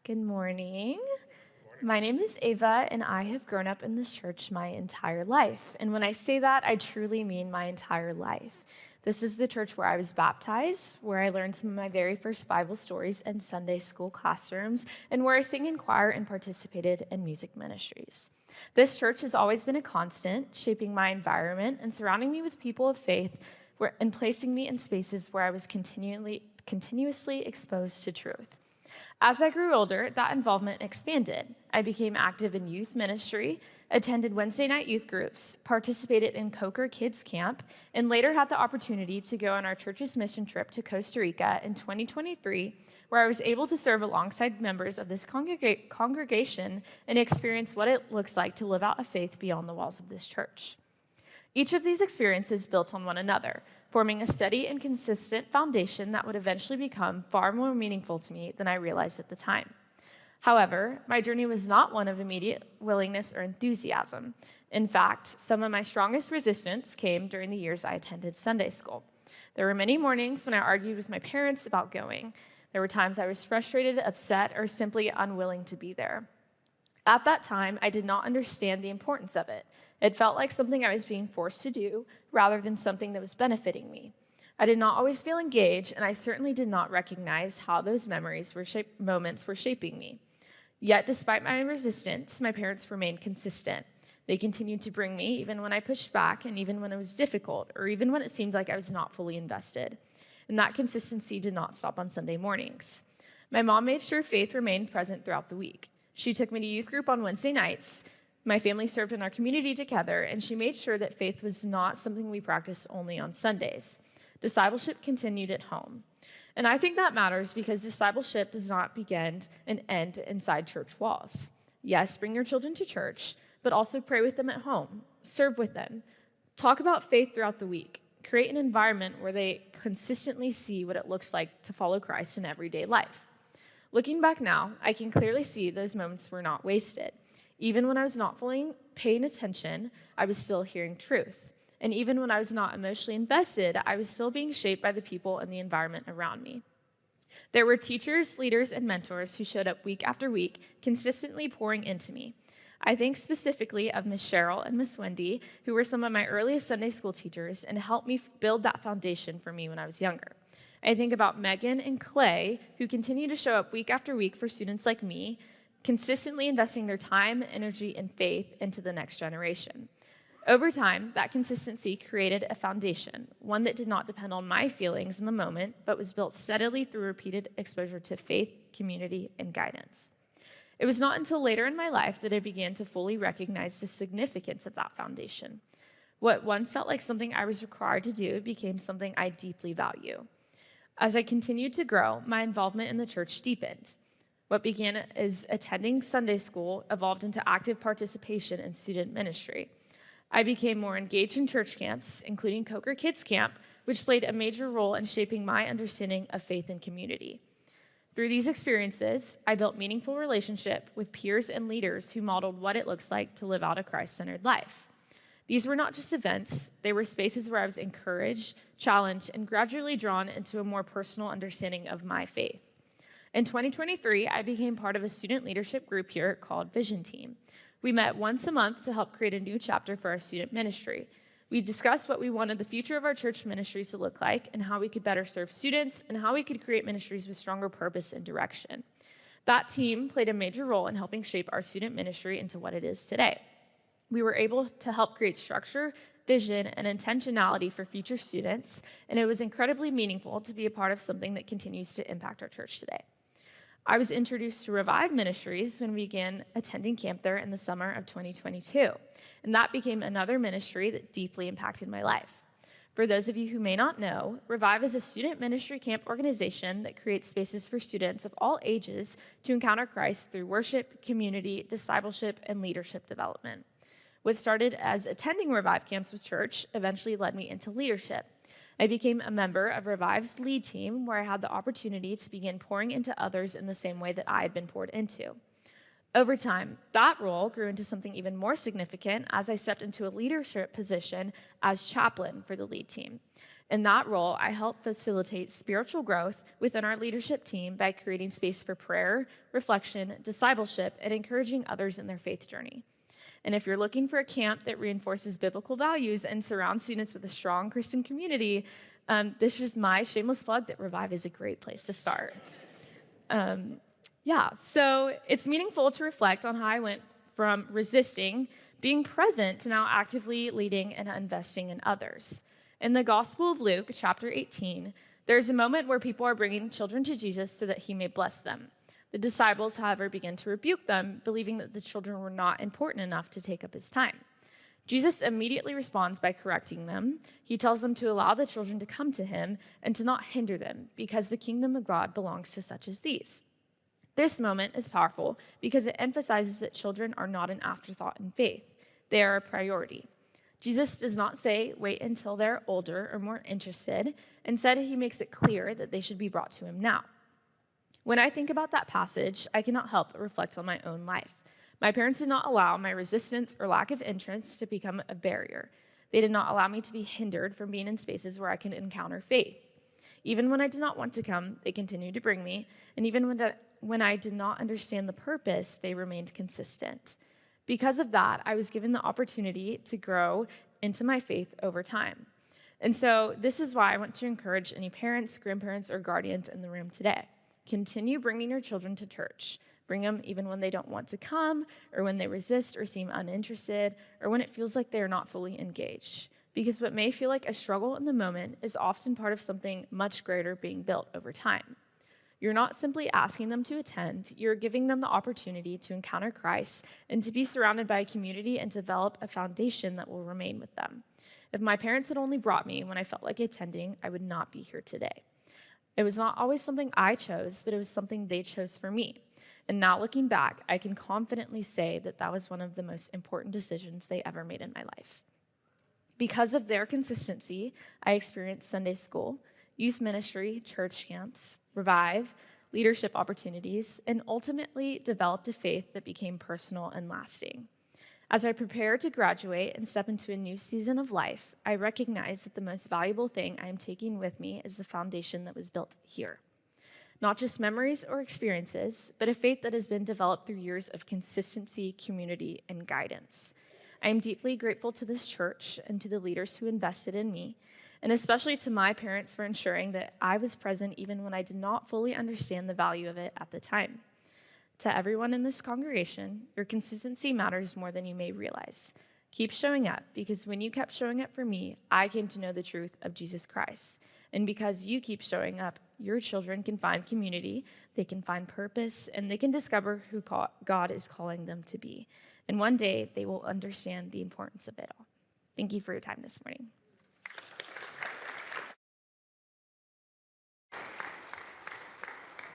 Good morning. My name is Ava, and I have grown up in this church my entire life. And when I say that, I truly mean my entire life. This is the church where I was baptized, where I learned some of my very first Bible stories in Sunday school classrooms, and where I sang in choir and participated in music ministries. This church has always been a constant, shaping my environment and surrounding me with people of faith and placing me in spaces where I was continuously exposed to truth. As I grew older, that involvement expanded. I became active in youth ministry, attended Wednesday night youth groups, participated in Coker Kids Camp, and later had the opportunity to go on our church's mission trip to Costa Rica in 2023, where I was able to serve alongside members of this congregation and experience what it looks like to live out a faith beyond the walls of this church. Each of these experiences built on one another, forming a steady and consistent foundation that would eventually become far more meaningful to me than I realized at the time. However, my journey was not one of immediate willingness or enthusiasm. In fact, some of my strongest resistance came during the years I attended Sunday school. There were many mornings when I argued with my parents about going. There were times I was frustrated, upset, or simply unwilling to be there. At that time, I did not understand the importance of it. It felt like something I was being forced to do rather than something that was benefiting me. I did not always feel engaged, and I certainly did not recognize how those moments were shaping me. Yet, despite my resistance, my parents remained consistent. They continued to bring me even when I pushed back, and even when it was difficult, or even when it seemed like I was not fully invested. And that consistency did not stop on Sunday mornings. My mom made sure faith remained present throughout the week. She took me to youth group on Wednesday nights. My family served in our community together, and she made sure that faith was not something we practiced only on Sundays. Discipleship continued at home. And I think that matters because discipleship does not begin and end inside church walls. Yes, bring your children to church, but also pray with them at home, serve with them, talk about faith throughout the week, create an environment where they consistently see what it looks like to follow Christ in everyday life. Looking back now, I can clearly see those moments were not wasted. Even when I was not fully paying attention, I was still hearing truth. And even when I was not emotionally invested, I was still being shaped by the people and the environment around me. There were teachers, leaders, and mentors who showed up week after week, consistently pouring into me. I think specifically of Miss Cheryl and Miss Wendy, who were some of my earliest Sunday school teachers and helped me build that foundation for me when I was younger. I think about Megan and Clay, who continue to show up week after week for students like me, consistently investing their time, energy, and faith into the next generation. Over time, that consistency created a foundation, one that did not depend on my feelings in the moment, but was built steadily through repeated exposure to faith, community, and guidance. It was not until later in my life that I began to fully recognize the significance of that foundation. What once felt like something I was required to do became something I deeply value. As I continued to grow, my involvement in the church deepened. What began as attending Sunday school evolved into active participation in student ministry. I became more engaged in church camps, including Coker Kids Camp, which played a major role in shaping my understanding of faith and community. Through these experiences, I built meaningful relationship with peers and leaders who modeled what it looks like to live out a Christ-centered life. These were not just events, they were spaces where I was encouraged, challenged, and gradually drawn into a more personal understanding of my faith. In 2023, I became part of a student leadership group here called Vision Team. We met once a month to help create a new chapter for our student ministry. We discussed what we wanted the future of our church ministries to look like and how we could better serve students and how we could create ministries with stronger purpose and direction. That team played a major role in helping shape our student ministry into what it is today. We were able to help create structure, vision, and intentionality for future students, and it was incredibly meaningful to be a part of something that continues to impact our church today. I was introduced to Revive Ministries when we began attending camp there in the summer of 2022, and that became another ministry that deeply impacted my life. For those of you who may not know, Revive is a student ministry camp organization that creates spaces for students of all ages to encounter Christ through worship, community, discipleship, and leadership development. What started as attending Revive camps with church eventually led me into leadership. I became a member of Revive's lead team, where I had the opportunity to begin pouring into others in the same way that I had been poured into. Over time, that role grew into something even more significant as I stepped into a leadership position as chaplain for the lead team. In that role, I help facilitate spiritual growth within our leadership team by creating space for prayer, reflection, discipleship, and encouraging others in their faith journey. And if you're looking for a camp that reinforces biblical values and surrounds students with a strong Christian community, this is my shameless plug that Revive is a great place to start. So it's meaningful to reflect on how I went from resisting, being present, to now actively leading and investing in others. In the Gospel of Luke, chapter 18, there's a moment where people are bringing children to Jesus so that he may bless them. The disciples, however, begin to rebuke them, believing that the children were not important enough to take up his time. Jesus immediately responds by correcting them. He tells them to allow the children to come to him and to not hinder them, because the kingdom of God belongs to such as these. This moment is powerful because it emphasizes that children are not an afterthought in faith. They are a priority. Jesus does not say, wait until they're older or more interested. Instead, he makes it clear that they should be brought to him now. When I think about that passage, I cannot help but reflect on my own life. My parents did not allow my resistance or lack of interest to become a barrier. They did not allow me to be hindered from being in spaces where I can encounter faith. Even when I did not want to come, they continued to bring me. And even when I did not understand the purpose, they remained consistent. Because of that, I was given the opportunity to grow into my faith over time. And so this is why I want to encourage any parents, grandparents, or guardians in the room today. Continue bringing your children to church. Bring them even when they don't want to come, or when they resist or seem uninterested, or when it feels like they are not fully engaged. Because what may feel like a struggle in the moment is often part of something much greater being built over time. You're not simply asking them to attend, you're giving them the opportunity to encounter Christ and to be surrounded by a community and develop a foundation that will remain with them. If my parents had only brought me when I felt like attending, I would not be here today. It was not always something I chose, but it was something they chose for me. And now looking back, I can confidently say that that was one of the most important decisions they ever made in my life. Because of their consistency, I experienced Sunday school, youth ministry, church camps, Revive, leadership opportunities, and ultimately developed a faith that became personal and lasting. As I prepare to graduate and step into a new season of life, I recognize that the most valuable thing I am taking with me is the foundation that was built here. Not just memories or experiences, but a faith that has been developed through years of consistency, community, and guidance. I am deeply grateful to this church and to the leaders who invested in me, and especially to my parents for ensuring that I was present even when I did not fully understand the value of it at the time. To everyone in this congregation, your consistency matters more than you may realize. Keep showing up, because when you kept showing up for me, I came to know the truth of Jesus Christ. And because you keep showing up, your children can find community, they can find purpose, and they can discover who God is calling them to be. And one day, they will understand the importance of it all. Thank you for your time this morning.